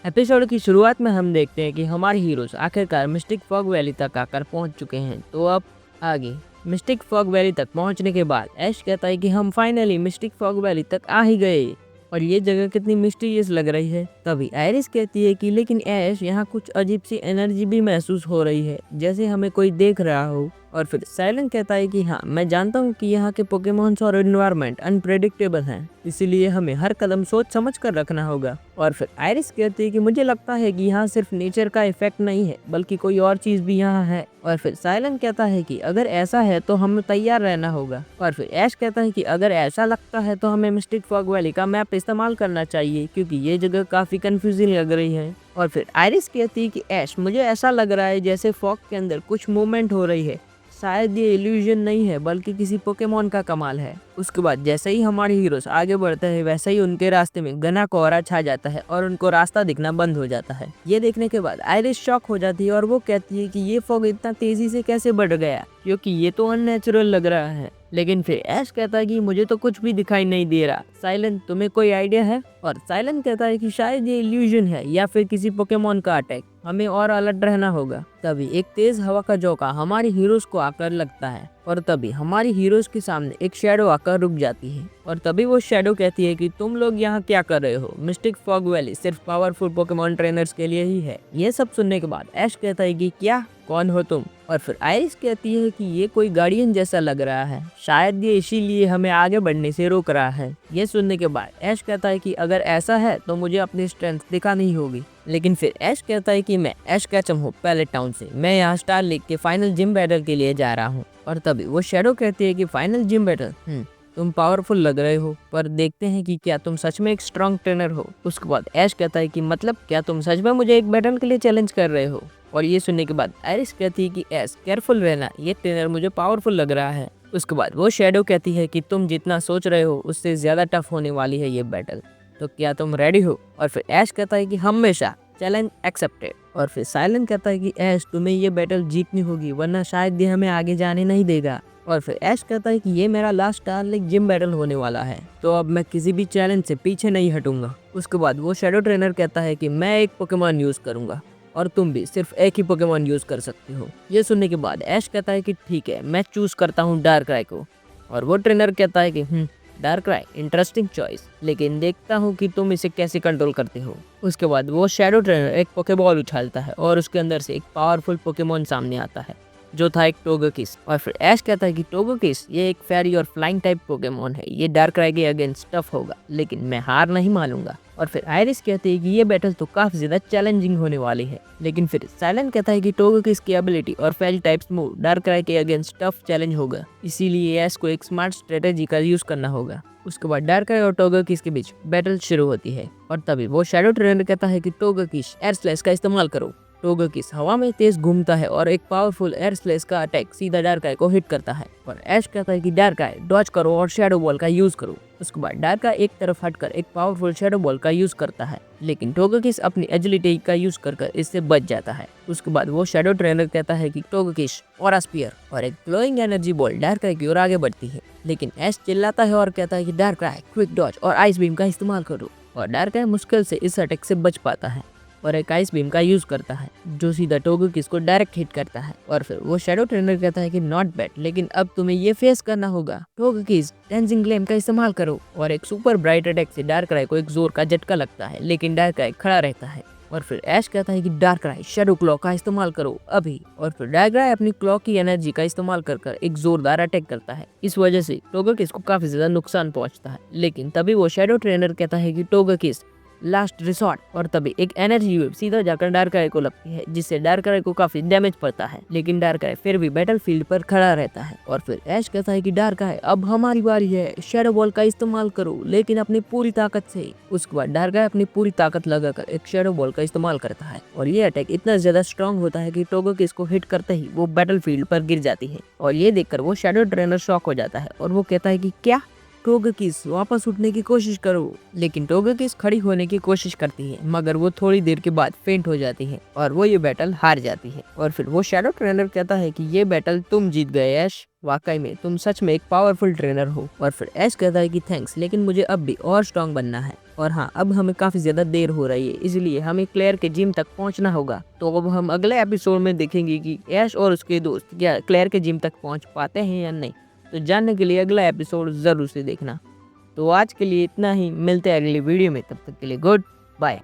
Episode की शुरुआत में हम देखते हैं कि हमारे हीरोज आखिरकार मिस्टिक फॉग वैली तक आकर पहुंच चुके हैं। तो अब आगे मिस्टिक फॉग वैली तक पहुंचने के बाद ऐश कहता है कि हम फाइनली मिस्टिक फॉग वैली तक आ ही गए और ये जगह कितनी मिस्टीरियस लग रही है। तभी आयरिस कहती है कि लेकिन ऐश, यहाँ कुछ अजीब सी एनर्जी भी महसूस हो रही है, जैसे हमें कोई देख रहा हो। और फिर साइलेंट कहता है कि हाँ, मैं जानता हूँ कि यहाँ के पोकेमॉन्स और एनवायरनमेंट अनप्रेडिक्टेबल हैं, इसीलिए हमें हर कदम सोच समझ कर रखना होगा। और फिर आयरिस कहती है कि मुझे लगता है कि यहाँ सिर्फ नेचर का इफेक्ट नहीं है, बल्कि कोई और चीज भी यहाँ है। और फिर साइलेंट कहता है कि अगर ऐसा है तो हमें तैयार रहना होगा। और फिर ऐश कहता है कि अगर ऐसा लगता है तो हमें मिस्टिक फॉग वैली का मैप इस्तेमाल करना चाहिए, क्योंकि ये जगह काफी कंफ्यूजिंग लग रही है। और फिर आयरिस कहती है कि ऐश, मुझे ऐसा लग रहा है जैसे फॉग के अंदर कुछ मूवमेंट हो रही है, शायद ये इल्यूजन नहीं है बल्कि किसी पोकेमॉन का कमाल है। उसके बाद जैसे ही हमारे हीरोज आगे बढ़ते हैं, वैसे ही उनके रास्ते में घना कोहरा छा जाता है और उनको रास्ता दिखना बंद हो जाता है। ये देखने के बाद आयरिस शॉक हो जाती है और वो कहती है कि ये फॉग इतना तेजी से कैसे बढ़ गया, क्योंकि ये तो अननेचुरल लग रहा है। लेकिन फिर ऐश कहता है कि मुझे तो कुछ भी दिखाई नहीं दे रहा। साइलेंट, तुम्हें कोई आइडिया है? और साइलेंट कहता है कि शायद ये इल्यूजन है या फिर किसी पोकेमॉन का अटैक, हमें और अलर्ट रहना होगा। तभी एक तेज हवा का झोंका हमारे हीरोज को आकर लगता है और तभी हमारी हीरोज के सामने एक शैडो आकर रुक जाती है। और तभी वो शैडो कहती है कि तुम लोग यहाँ क्या कर रहे हो? मिस्टिक फॉग वैली सिर्फ पावरफुल पोकेमॉन ट्रेनर्स के लिए ही है। ये सब सुनने के बाद ऐश कहता है कि क्या, कौन हो तुम? और फिर आयरिस कहती है कि ये कोई गार्डियन जैसा लग रहा है, शायद ये इसीलिए हमें आगे बढ़ने से रोक रहा है। ये सुनने के बाद ऐश कहता है कि अगर ऐसा है तो मुझे अपनी स्ट्रेंथ दिखानी होगी। लेकिन फिर ऐश कहता है कि मैं ऐश कैचम हूँ पैलेट टाउन से, मैं यहाँ स्टार लीग के फाइनल जिम बैटल के लिए जा रहा हूँ। और तभी वो शैडो कहती है कि फाइनल जिम बैटल, तुम पावरफुल लग रहे हो, पर देखते हैं कि क्या तुम सच में एक स्ट्रॉन्ग ट्रेनर हो। उसके बाद ऐश कहता है कि मतलब क्या तुम सच में मुझे एक बैटल के लिए चैलेंज कर रहे हो? और ये सुनने के बाद आयरिस कहती है कि ऐश, केयरफुल रहना, ये ट्रेनर मुझे पावरफुल लग रहा है। उसके बाद वो शैडो कहती है कि तुम जितना सोच रहे हो उससे ज्यादा टफ होने वाली है ये बैटल, तो क्या तुम रेडी हो? और फिर ऐश कहता है कि हमेशा, चैलेंज एक्सेप्टेड। और फिर साइलेंट कहता है कि ऐश, तुम्हें ये बैटल जीतनी होगी, वरना शायद ये हमें आगे जाने नहीं देगा। और फिर ऐश कहता है कि ये मेरा last star league gym battle होने वाला है, तो अब मैं किसी भी चैलेंज से पीछे नहीं हटूंगा। उसके बाद वो शैडो ट्रेनर कहता है कि मैं एक पोकेमॉन यूज करूंगा और तुम भी सिर्फ एक ही पोकेमॉन यूज कर सकते हो। ये सुनने के बाद ऐश कहता है कि ठीक है, मैं चूज करता हूँ डार्कराई को। और वो ट्रेनर कहता है कि डार्कराई, इंटरेस्टिंग चॉइस, लेकिन देखता हूँ कि तुम इसे कैसे कंट्रोल करते हो। उसके बाद वो शैडो ट्रेनर एक पोकेबॉल उछालता है और उसके अंदर से एक पावरफुल पोकेमॉन सामने आता है, जो था एक टोगेकिस। और फिर ऐश कहता है कि टोगेकिस ये एक फेरी और फ्लाइंग टाइप पोकेमॉन है, ये डार्कराई के अगेंस्ट टफ होगा, लेकिन मैं हार नहीं मानूंगा। और फिर आयरिस कहती है कि ये बैटल तो काफी ज्यादा चैलेंजिंग होने वाली है। लेकिन फिर साइलेंट कहता है कि टोगेकिस की एबिलिटी और फेरी टाइप्स मूव डार्कराई के अगेंस्ट टफ चैलेंज होगा, इसीलिए ऐश को एक स्मार्ट स्ट्रेटेजी का यूज करना होगा। उसके बाद डार्कराई और टोगेकिस के बीच बैटल शुरू होती है और तभी वो शैडो ट्रेनर कहता है कि टोगेकिस, एयर स्लैश का इस्तेमाल करो। टोगेकिस हवा में तेज घूमता है और एक पावरफुल एयर स्लैश का अटैक सीधा डार्कराई को हिट करता है। और ऐश कहता है कि डार्कराई, डॉज करो और शैडो बॉल का यूज करो। उसके बाद डार्कराई एक तरफ हटकर एक पावरफुल शैडो बॉल का यूज करता है, लेकिन टोगेकिस अपनी एजिलिटी का यूज कर इससे बच जाता है। उसके बाद वो शैडो ट्रेनर कहता है कि टोगेकिस, ऑरा स्पीयर, और एक ग्लोइंग एनर्जी बॉल डार्कराई की ओर आगे बढ़ती है। लेकिन ऐश चिल्लाता है और कहता है कि डार्कराई, क्विक डॉज और आइस बीम का इस्तेमाल करो। और डार्कराई मुश्किल से इस अटैक से बच पाता है और एक आइस बीम का यूज करता है, जो सीधा टोगेकिस को डायरेक्ट हिट करता है। और फिर वो शैडो ट्रेनर कहता है कि नॉट बैड, लेकिन अब तुम्हें ये फेस करना होगा। टोगेकिस, डेंसिंग ग्लेम का इस्तेमाल करो। और एक सुपर ब्राइट अटैक से डार्कराई को एक जोर का झटका लगता है, लेकिन डार्कराई खड़ा रहता है। और फिर ऐश कहता है कि डार्कराई, शैडो क्लॉ का इस्तेमाल करो अभी। और फिर डार्कराई अपनी क्लॉ की एनर्जी का इस्तेमाल कर एक जोरदार अटैक करता है। इस वजह से टोगेकिस को काफी ज्यादा नुकसान पहुंचता है। लेकिन तभी वो शैडो ट्रेनर कहता है कि टोगेकिस, लास्ट रिसॉर्ट। और तभी एक एनर्जी वेव सीधा जाकर डार्कराई को लगती है, जिससे डार्कराई को काफी डैमेज पड़ता है, लेकिन डार्कराई फिर भी बैटलफील्ड पर खड़ा रहता है। और फिर ऐश कहता है कि डार्कराई, अब हमारी बारी है, शैडो बॉल का इस्तेमाल करो, लेकिन अपनी पूरी ताकत से। उसके बाद डार्कराई अपनी पूरी ताकत लगाकर एक शैडो बॉल का इस्तेमाल करता है और ये अटैक इतना ज्यादा स्ट्रॉन्ग होता है कि टोगेकिस को हिट करते ही वो बैटलफील्ड पर गिर जाती है। और ये देखकर वो शैडो ट्रेनर शॉक हो जाता है और वो कहता है कि क्या? टोगेकिस, वापस उठने की कोशिश करो। लेकिन टोगेकिस खड़ी होने की कोशिश करती है, मगर वो थोड़ी देर के बाद फेंट हो जाती है और वो ये बैटल हार जाती है। और फिर वो शैडो ट्रेनर कहता है कि ये बैटल तुम जीत गए ऐश, वाकई में तुम सच में एक पावरफुल ट्रेनर हो। और फिर ऐश कहता है कि थैंक्स, लेकिन मुझे अब भी और स्ट्रॉन्ग बनना है। और हाँ, अब हमें काफ़ी ज़्यादा देर हो रही है, इसलिए हमें क्लेयर के जिम तक पहुंचना होगा। तो अब हम अगले एपिसोड में देखेंगे कि ऐश और उसके दोस्त क्या क्लेयर के जिम तक पहुंच पाते हैं या नहीं। तो जानने के लिए अगला एपिसोड ज़रूर से देखना। तो आज के लिए इतना ही, मिलते हैं अगली वीडियो में, तब तक के लिए गुड बाय।